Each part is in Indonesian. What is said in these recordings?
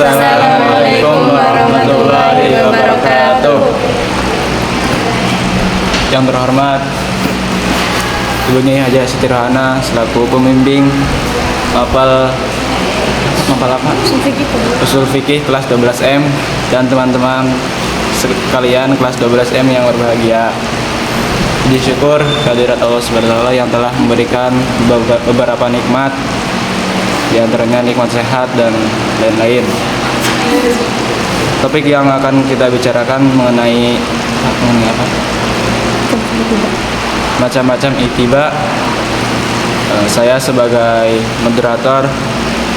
Assalamualaikum warahmatullahi wabarakatuh. Yang terhormat Ibu Nyai Haja Siti Rohana selaku pembimbing mapal apa? Usul Fikih kelas 12M dan teman-teman sekalian kelas 12M yang berbahagia. Puji syukur kehadirat Allah Subhanahu wa taala yang telah memberikan beberapa nikmat, di antaranya nikmat sehat dan lain-lain. Topik yang akan kita bicarakan mengenai apa? Macam-macam ittiba. Saya sebagai moderator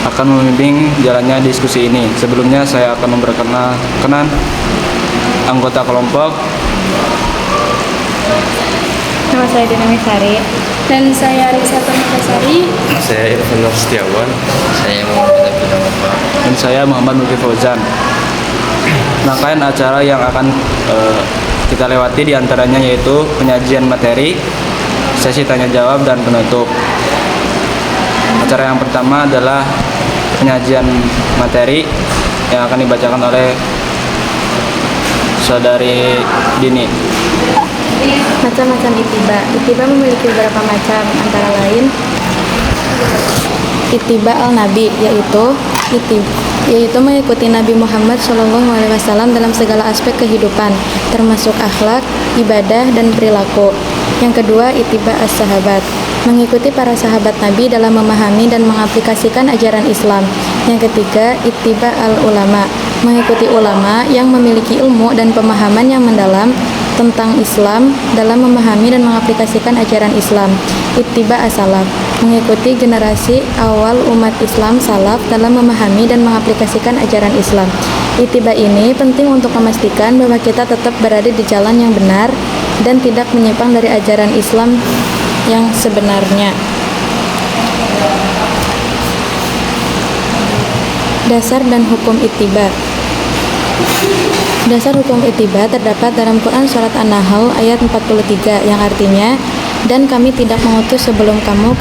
akan membimbing jalannya diskusi ini. Sebelumnya saya akan memperkenalkan anggota kelompok. Nama saya Dinami Sari. Dan saya Risa Permatasari. Saya Irfan Nur Setiawan. Saya Muhammad Abdul Muhammad. Dan saya Muhammad Mulki Fauzan. Rangkaian acara yang akan kita lewati diantaranya yaitu penyajian materi, sesi tanya jawab, dan penutup. Acara yang pertama adalah penyajian materi yang akan dibacakan oleh saudari Dini. Macam-macam ittiba. Ittiba memiliki beberapa macam, antara lain ittiba al-nabi, yaitu mengikuti Nabi Muhammad SAW dalam segala aspek kehidupan, termasuk akhlak, ibadah, dan perilaku. Yang kedua, ittiba as-sahabat, mengikuti para sahabat Nabi dalam memahami dan mengaplikasikan ajaran Islam. Yang ketiga, ittiba al-ulama, mengikuti ulama yang memiliki ilmu dan pemahaman yang mendalam tentang Islam dalam memahami dan mengaplikasikan ajaran Islam. Ittiba as-salaf, mengikuti generasi awal umat Islam salaf dalam memahami dan mengaplikasikan ajaran Islam. Ittiba ini penting untuk memastikan bahwa kita tetap berada di jalan yang benar dan tidak menyimpang dari ajaran Islam yang sebenarnya. Dasar dan hukum ittiba. Dasar hukum ittiba terdapat dalam Quran Surat An-Nahl ayat 43 yang artinya, dan kami tidak mengutus sebelum kamu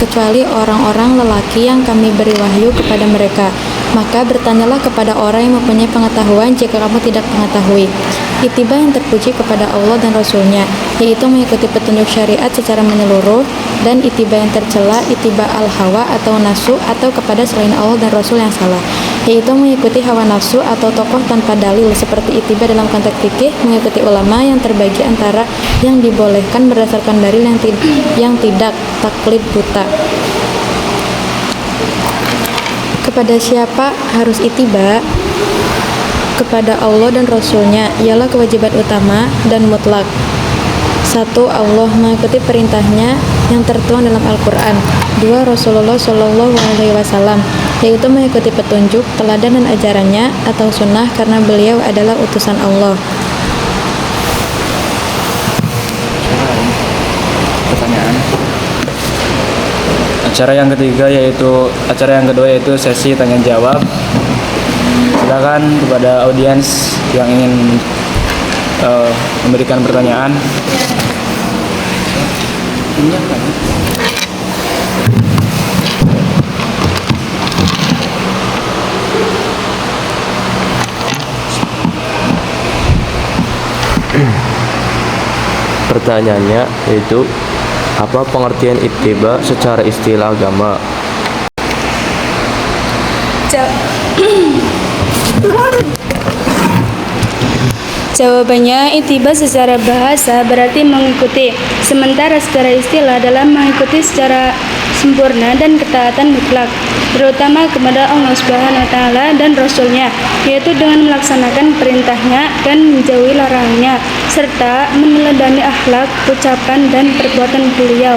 kecuali orang-orang lelaki yang kami beri wahyu kepada mereka. Maka bertanyalah kepada orang yang mempunyai pengetahuan jika kamu tidak mengetahui. Ittiba yang terpuji kepada Allah dan Rasul-Nya, yaitu mengikuti petunjuk syariat secara menyeluruh, dan ittiba yang tercela, ittiba al-hawa atau nafsu atau kepada selain Allah dan Rasul yang salah, yaitu mengikuti hawa nafsu atau tokoh tanpa dalil, seperti ittiba dalam konteks fikih, mengikuti ulama yang terbagi antara yang dibolehkan berdasarkan dalil yang tidak taklid buta. Kepada siapa harus ittiba? Kepada Allah dan Rasul-Nya ialah kewajiban utama dan mutlak. 1. Allah mengikuti perintahnya yang tertuang dalam Al-Quran. 2. Rasulullah SAW, yaitu mengikuti petunjuk, teladan dan ajarannya atau sunnah karena beliau adalah utusan Allah. Pertanyaan. Acara yang kedua yaitu sesi tanya jawab. Silakan kepada audiens yang ingin memberikan pertanyaan. Pertanyaannya yaitu, apa pengertian ittiba secara istilah agama? Jawabannya, ittiba secara bahasa berarti mengikuti, sementara secara istilah dalam mengikuti secara sempurna dan ketaatan mutlak, terutama kepada Allah Subhanahu wa taala dan Rasul-Nya, yaitu dengan melaksanakan perintahnya dan menjauhi larangannya, serta meneladani akhlak, ucapan dan perbuatan beliau.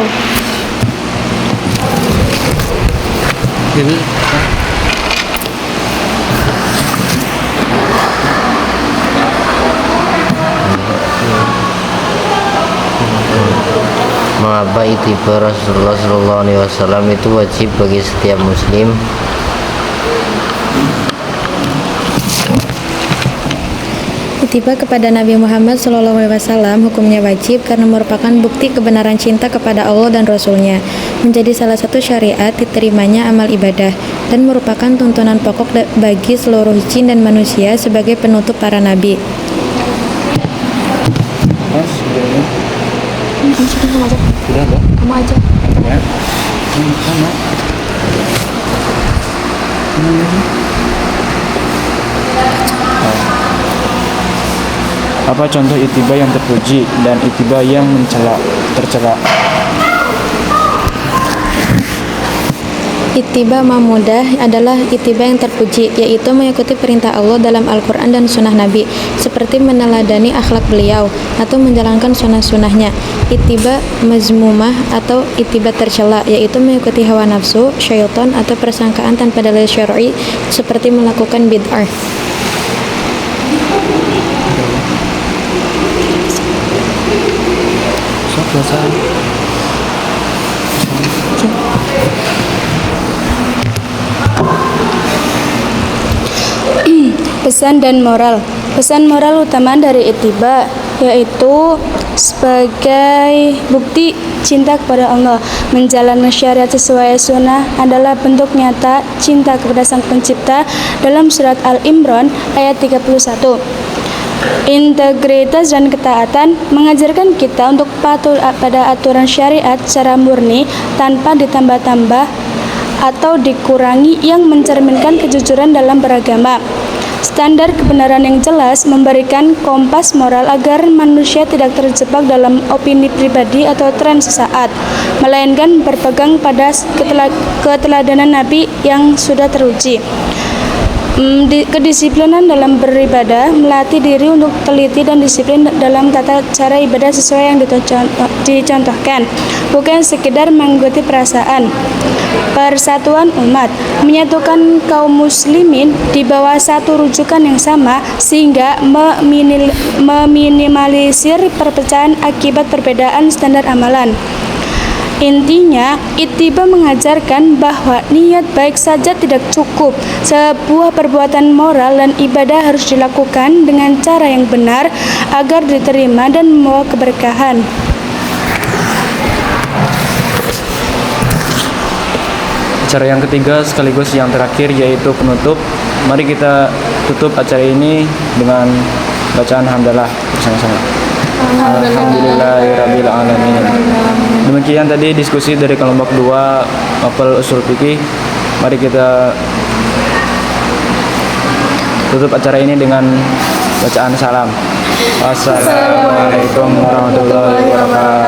Mengapa ittiba Rasulullah SAW itu wajib bagi setiap muslim? Ittiba kepada Nabi Muhammad SAW hukumnya wajib karena merupakan bukti kebenaran cinta kepada Allah dan Rasul-Nya, menjadi salah satu syariat diterimanya amal ibadah, dan merupakan tuntunan pokok bagi seluruh jin dan manusia sebagai penutup para nabi. Mas, sudah Sudah Mbak? kamu aja. Ya. Sama. Apa contoh ittiba yang terpuji dan ittiba yang tercela? Ittiba mahmudah adalah ittiba yang terpuji, yaitu mengikuti perintah Allah dalam Al-Quran dan sunnah Nabi, seperti meneladani akhlak beliau atau menjalankan sunnah-sunnahnya. Ittiba mazmumah atau ittiba tercela, yaitu mengikuti hawa nafsu, syaitan atau persangkaan tanpa dalil syar'i, seperti melakukan bid'ah. Pesan dan moral. Pesan moral utama dari ittiba yaitu sebagai bukti cinta kepada Allah. Menjalankan syariat sesuai sunnah adalah bentuk nyata cinta kepada Sang Pencipta dalam surat Al-Imran ayat 31. Integritas dan ketaatan mengajarkan kita untuk patuh pada aturan syariat secara murni tanpa ditambah-tambah atau dikurangi, yang mencerminkan kejujuran dalam beragama. Standar kebenaran yang jelas memberikan kompas moral agar manusia tidak terjebak dalam opini pribadi atau tren sesaat, melainkan berpegang pada keteladanan Nabi yang sudah teruji. Kedisiplinan dalam beribadah melatih diri untuk teliti dan disiplin dalam tata cara ibadah sesuai yang dicontohkan, bukan sekedar mengikuti perasaan. Persatuan umat menyatukan kaum muslimin di bawah satu rujukan yang sama, sehingga meminimalisir perpecahan akibat perbedaan standar amalan. Intinya, ittiba mengajarkan bahwa niat baik saja tidak cukup. Sebuah perbuatan moral dan ibadah harus dilakukan dengan cara yang benar agar diterima dan membawa keberkahan. Acara yang ketiga sekaligus yang terakhir yaitu penutup. Mari kita tutup acara ini dengan bacaan hamdalah bersama-sama. Alhamdulillahirabbil alamin. Demikian tadi diskusi dari kelompok 2 Mapel Usul Fikih. Mari kita tutup acara ini dengan bacaan salam. Wassalamualaikum warahmatullahi wabarakatuh.